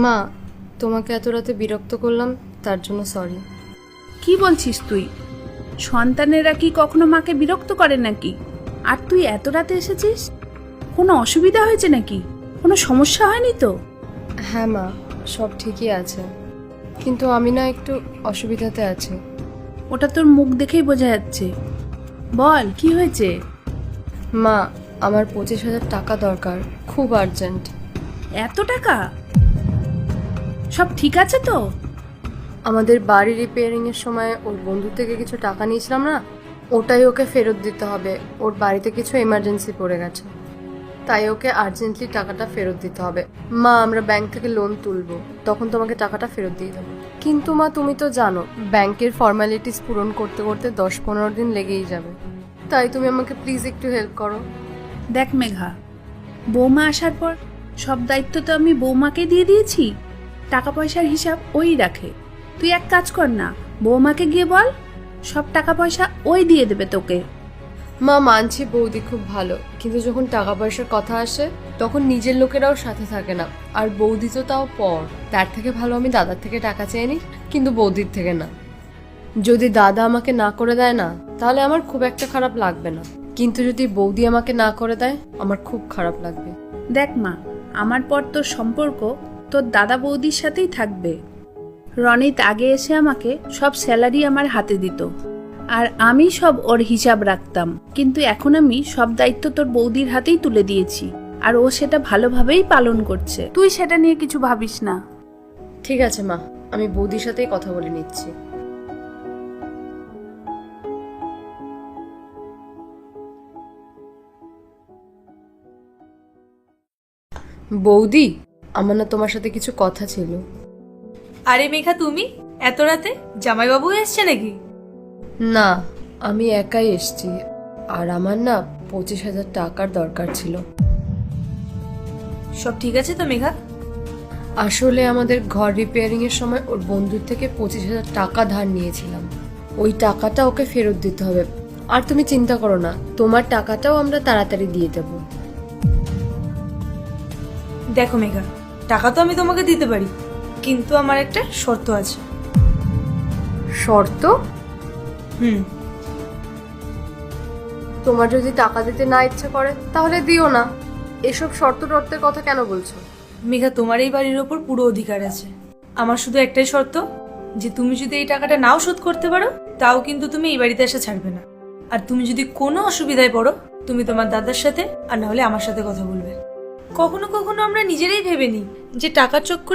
মা, তোমাকে এত রাতে বিরক্ত করলাম, তার জন্য সরি। কি বলছিস তুই? সন্তানেরা কি কখনো মাকে বিরক্ত করে নাকি? আর তুই এত রাতে এসেছিস? কোনো অসুবিধা হয়েছে নাকি? কোনো সমস্যা হয়নি তো? হ্যাঁ মা, সব ঠিকই আছে, কিন্তু আমি না একটু অসুবিধাতে আছি। ওটা তোর মুখ দেখেই বোঝা যাচ্ছে। বল কি হয়েছে? মা, আমার 25,000 টাকা দরকার, খুব আর্জেন্ট। এত টাকা? সব ঠিক আছে তো? আমাদের বাড়ি রিপেয়ারিংয়ের সময় ওর বন্ধু থেকে কিছু টাকা নিয়েছিলাম না, ওটাই ওকে ফেরত দিতে হবে। ওর বাড়িতে কিছু এমার্জেন্সি পড়ে গেছে, তাই ওকে আর্জেন্টলি টাকাটা ফেরত দিতে হবে। মা, আমরা ব্যাংক থেকে লোন তুলবো, তখন তোমাকে টাকাটা ফেরত দিয়ে দেবো। কিন্তু মা, তুমি তো জানো ব্যাংকের ফর্মালিটিস পূরণ করতে করতে 10-15 দিন লেগেই যাবে। তাই তুমি আমাকে প্লিজ একটু হেল্প করো। দেখ মেঘা, বৌমা আসার পর সব দায়িত্ব তো আমি বৌমাকে দিয়ে দিয়েছি। টাকা পয়সার হিসাব ওই রাখে। তুই এক কাজ কর না, বৌমাকে গিয়ে বল, সব টাকা পয়সা ওই দিয়ে দেবে তোকে। মা, মানছি বৌদি খুব ভালো, কিন্তু যখন টাকা পয়সার কথা আসে তখন নিজের লোকেরাও সাথে থাকে না। আর বৌদি তো তাও পর, তার থেকে ভালো আমি দাদার থেকে টাকা চেয়ে নিই, কিন্তু বৌদির থেকে না। যদি দাদা আমাকে না করে দেয় না, তাহলে আমার খুব একটা খারাপ লাগবে না, কিন্তু যদি বৌদি আমাকে না করে দেয়, আমার খুব খারাপ লাগবে। দেখ মা, আমার পর তোর সম্পর্ক তোর দাদা বৌদির সাথেই থাকবে। রনিত আগে এসে আমাকে সব স্যালারি আমার হাতে দিত, আর আমি সব ওর হিসাব রাখতাম। কিন্তু এখন আমি সব দায়িত্ব তোর বৌদির হাতেই তুলে দিয়েছি, আর ও সেটা ভালোভাবেই পালন করছে। তুই সেটা নিয়ে কিছু ভাবিস না। ঠিক আছে মা, আমি বৌদির সাথেই কথা বলে নিচ্ছি। বৌদি, আমার না তোমার সাথে কিছু কথা ছিল। আরে মেঘা, তুমি এত রাতে? জামাইবাবু এসছে নাকি? না, আমি একাই এসেছি, আর আমার না 25,000 টাকার দরকার ছিল। সব ঠিক আছে তো মেঘা? আসলে আমাদের ঘর রিপেয়ারিং এর সময় ওর বন্ধুর থেকে 25,000 টাকা ধার নিয়েছিলাম। ওই টাকাটা ওকে ফেরত দিতে হবে। আর তুমি চিন্তা করো না, তোমার টাকাটাও আমরা তাড়াতাড়ি দিয়ে দেবো। দেখো মেঘা, টাকা তো আমি তোমাকে দিতে পারি, কিন্তু আমার একটা শর্ত আছে। শর্ত? তোমার যদি টাকা দিতে না ইচ্ছে করে তাহলে দিও না। এসব শর্ত টর্তের কথা কেন বলছো? মেঘা, তোমার এই বাড়ির ওপর পুরো অধিকার আছে। আমার শুধু একটাই শর্ত, যে তুমি যদি এই টাকাটা নাও শোধ করতে পারো, তাও কিন্তু তুমি এই বাড়িতে এসে ছাড়বে না। আর তুমি যদি কোনো অসুবিধায় পড়ো, তুমি তোমার দাদার সাথে আর না হলে আমার সাথে কথা বলবে। কখনো কখনো আমরা নিজেরাই ভেবে নিই যে টাকার চক্করে